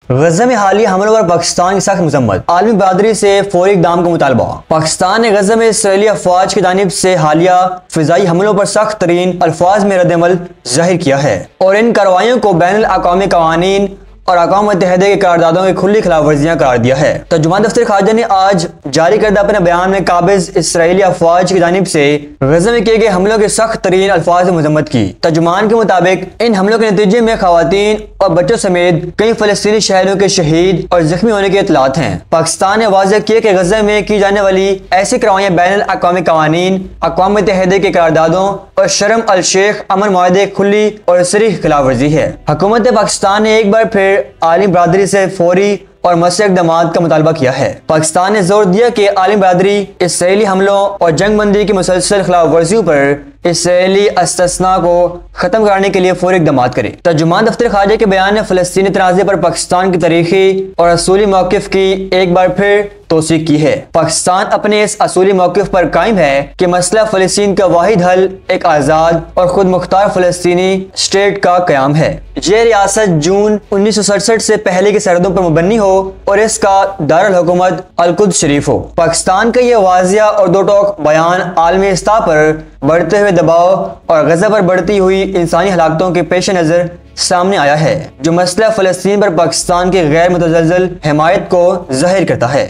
غزہ میں حالیہ حملوں پر پاکستان کی سخت مذمت، عالمی برادری سے فوری اقدام کا مطالبہ۔ پاکستان نے غزہ میں اسرائیلی افواج کی جانب سے حالیہ فضائی حملوں پر سخت ترین الفاظ میں رد عمل ظاہر کیا ہے اور ان کارروائیوں کو بین الاقوامی قوانین اور اقوام متحدہ کی قراردادوں کی کھلی خلاف ورزیاں قرار دیا ہے۔ ترجمان دفتر خارجہ نے آج جاری کردہ اپنے بیان میں قابض اسرائیلی افواج کی جانب سے غزہ میں کیے گئے حملوں کے سخت ترین الفاظ میں مذمت کی۔ ترجمان کے مطابق ان حملوں کے نتیجے میں خواتین اور بچوں سمیت کئی فلسطینی شہریوں کے شہید اور زخمی ہونے کی اطلاعات ہیں۔ پاکستان نے واضح کیا کہ غزہ میں کی جانے والی ایسی کارروائیاں بین الاقوامی قوانین، اقوام متحدہ کے قراردادوں اور شرم الشیخ امن معاہدے کی کھلی اور صریح خلاف ورزی ہے۔ حکومت پاکستان نے ایک بار پھر عالمی برادری سے فوری اور مؤثر اقدامات کا مطالبہ کیا ہے۔ پاکستان نے زور دیا کہ عالمی برادری اسرائیلی حملوں اور جنگ بندی کی مسلسل خلاف ورزیوں پر اسرائیلی استثناء کو ختم کرنے کے لیے فوری اقدامات کرے۔ ترجمان دفتر خارجہ کے بیان نے فلسطینی تنازع پر پاکستان کی تاریخی اور اصولی موقف کی ایک بار پھر توثیق کی ہے۔ پاکستان اپنے اس اصولی موقف پر قائم ہے کہ مسئلہ فلسطین کا واحد حل ایک آزاد اور خود مختار فلسطینی اسٹیٹ کا قیام ہے۔ یہ ریاست جون 1967 سے پہلے کی سرحدوں پر مبنی ہو اور اس کا دارالحکومت القدس شریف ہو۔ پاکستان کا یہ واضح اور دو ٹوک بیان عالمی سطح پر بڑھتے ہوئے دباؤ اور غزہ پر بڑھتی ہوئی انسانی ہلاکتوں کے پیش نظر سامنے آیا ہے، جو مسئلہ فلسطین پر پاکستان کی غیر متزلزل حمایت کو ظاہر کرتا ہے۔